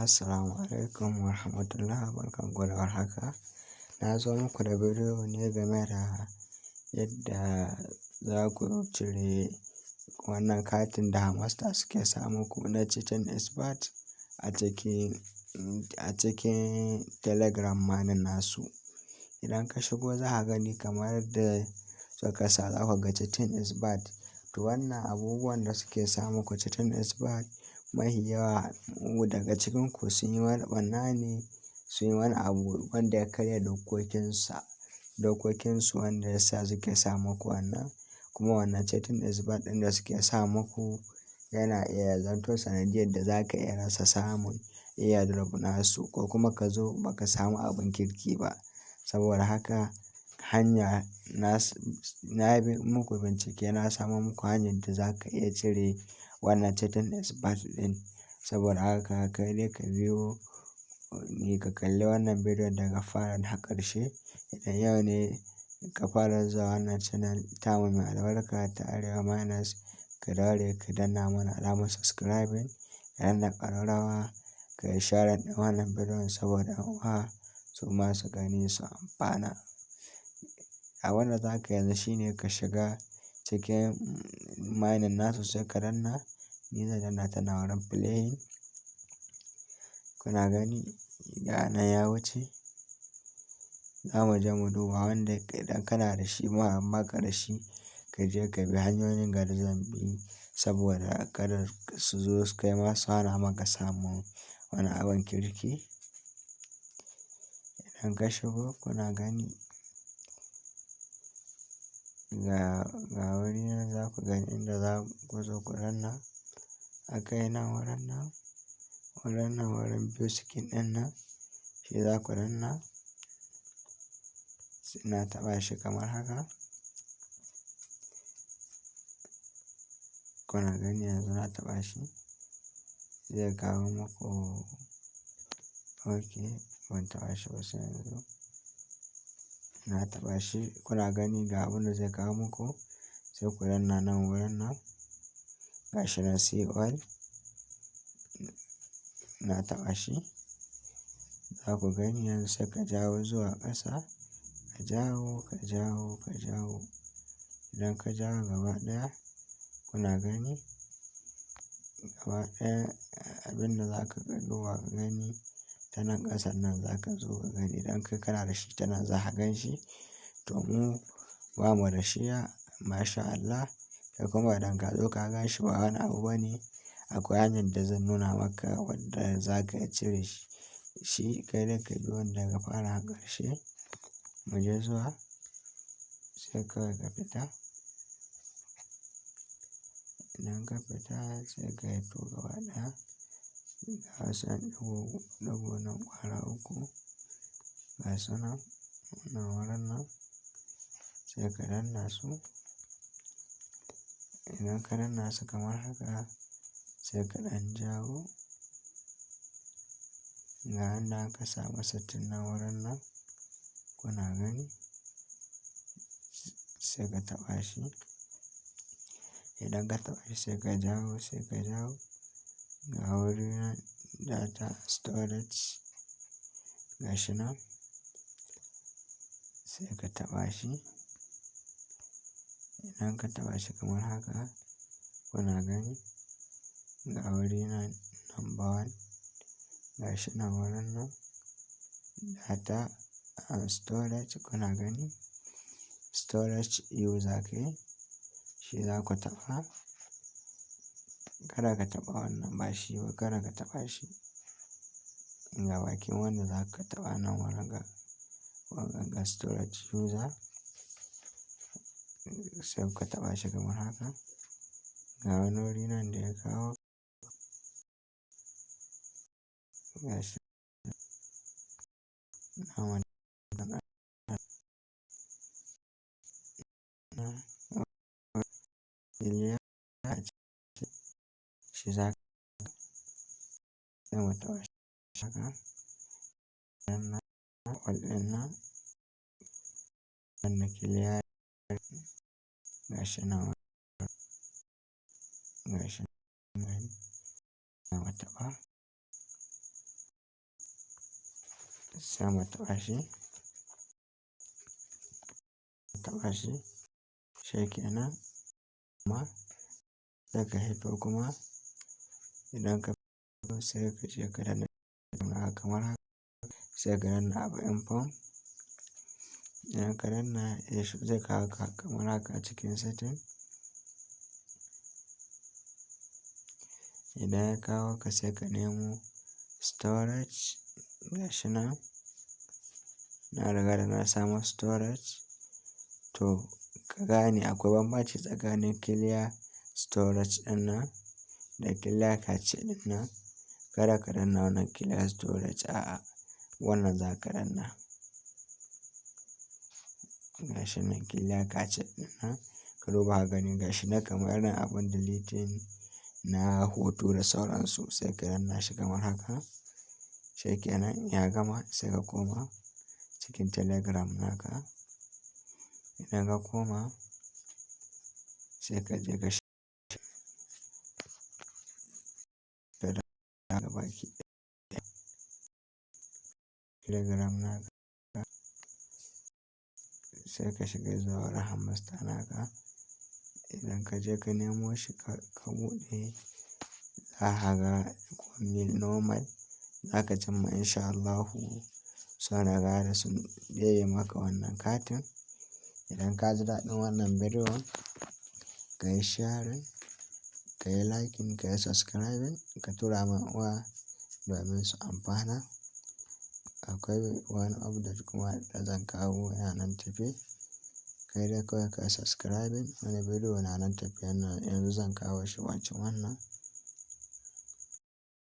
Assalamu alaikum wa rahmatullah, barkanku da warhaka. Na zo muku da bidiyo ne game da yadda za ku cire wannan katin da Hamasta suke sa muku na cheating expert a cikin Telegram manhajar nasu. Idan ka shigo za ka gani kamar yadda suka sa, za ka ga cheating expert. To wannan abubuwan da suke sa muku cheating expert, mafi yawa daga cikinku sun yi wani ɓarna ne, sun yi wani abu wanda ya karya dokokinsu wanda ya sa suke sa muku wannan. Kuma wannan cheating expert ɗin da suke sa muku yana iya zanto sanadiyar da za ka iya rasa samun airdrop nasu, ko kuma ka zo ba ka samu abin kirki ba. Saboda haka na yi muku bincike, na samo muku hanyar da za ka iya cire wannan cheating expert ɗin. Saboda haka kai dai ka biyo ni ka kalli wannan bidiyon daga fara har ƙarshe. Idan yau ne ka fara zuwa wannan channel tamu mai albarka ta Arewa Miners, ka daure ka danna mana alamar subscribing, ka danna ƙararrawa, ka yi sharing ɗin wannan bidiyon saboda ƴan uwa su ma su gani su amfana. Abin da za ka yanzu shine ka shiga cikin mining nasu sai ka danna. Ni zan danna ta nan wurin playing. Kuna gani ga nan ya wuce. Za mu je mu duba wanda idan kana da shi ma amma ka da shi, ka je ka bi hanyoyin da zan bi saboda kada su zo su kai ma su hana maka samun wani abin kirki. Idan ka shigo kuna gani ga wuri nan, za ku gani inda za ku zo ku danna. A kai nan wurin view skin ɗin nan, shi za ku danna. Na taɓa shi kamar haka. Kuna gani yanzu na taɓa shi, zai kawo muku. Ok, ban taɓa shi ba sai yanzu. Na taɓa shi, kuna gani ga abin da zai kawo muku. Sai ku danna nan wurin nan. Ga shi nan see all. Na taɓa shi. Za ku gani yanzu sai ka jawo zuwa ƙasa. Ka jawo. Idan ka jawo gaba ɗaya, kuna gani gaba ɗaya abin da za ka duba ka gani ta nan ƙasan nan za ka zo ka gani. Idan kai kana da shi ta nan za ka gan shi. To mu ba mu da shi ya, masha Allah. Kai kuma idan ka zo ka gan shi ba wani abu bane. Akwai hanyar da zan nuna maka wadda za ka iya cire shi. Kai dai ka bi wanda daga fara har ƙarshe. Mu je zuwa sai kawai ka fita. Idan ka fita sai ka yi to gaba ɗaya. Ga wasu ƴan ɗigo nan ƙwara uku. Ga su nan wurin nan sai ka danna su. Idan ka danna su kamar haka sai ka ɗan jawo. Ga inda aka samu setting nan wurin nan, kuna gani. Sai ka taɓa shi. Idan ka taɓa shi sai ka jawo. Ga wuri nan data storage. Ga shi nan sai ka taɓa shi. Idan ka taɓa shi kamar haka, kuna gani. Ga wuri nan number one. Ga shi nan wurin nan data and storage, kuna gani. Storage user ke, shi za ku taɓa. Kada ka taɓa wannan, ba shi ba, kada ka taɓa shi. Ga bakin wanda za ka taɓa nan wurin ga storage user. Sai ka taɓa shi kamar haka. Ga wani wuri nan da ya kawo. Ga shi nan shi za ka sai mu taɓa shi haka. Wannan all ɗin nan wanda clear. Ga shi nan ga shi nan za mu taɓa. sai mu taɓa shi, shikenan. Kuma sai ka hito kuma idan ka fito sai ka je ka danna kamar haka, sai ka danna abu info. Idan ka danna zai kawo ka kamar haka a cikin setting. Idan ya kawo ka sai ka nemo storage, gashi nan. Na riga da na samo storage. To ka gane akwai bambanci tsakanin clear storage ɗin nan da clear cache ɗin nan. Kada ka danna wannan clear storage, a'a wannan za ka danna. Gashi nan clear cache ɗin nan. Ka duba ka gani gashi nan kamar irin abun deleting na hoto da sauransu, sai ka danna shi kamar haka. Shikenan ya gama sai ka koma cikin Telegram naka. Idan ka koma sai ka je ka shiga baki ɗaya Telegram naka, sai ka shiga zuwa Rahan Master naka. Idan ka je ka nemo shi ka buɗe, za ka ga komai normal. Za ka cimma in sha Allahu sun riga da sun ɗebe maka wannan katin. Idan ka ji daɗin wannan bidiyon, ka yi sharing, ka yi liking, ka yi subscribing, ka tura ma uwa domin su amfana. Akwai wani update kuma da zan kawo yana nan tafe. Kai dai kawai ka yi subscribing, wani bidiyo na nan tafe yanzu zan kawo shi bacin wannan.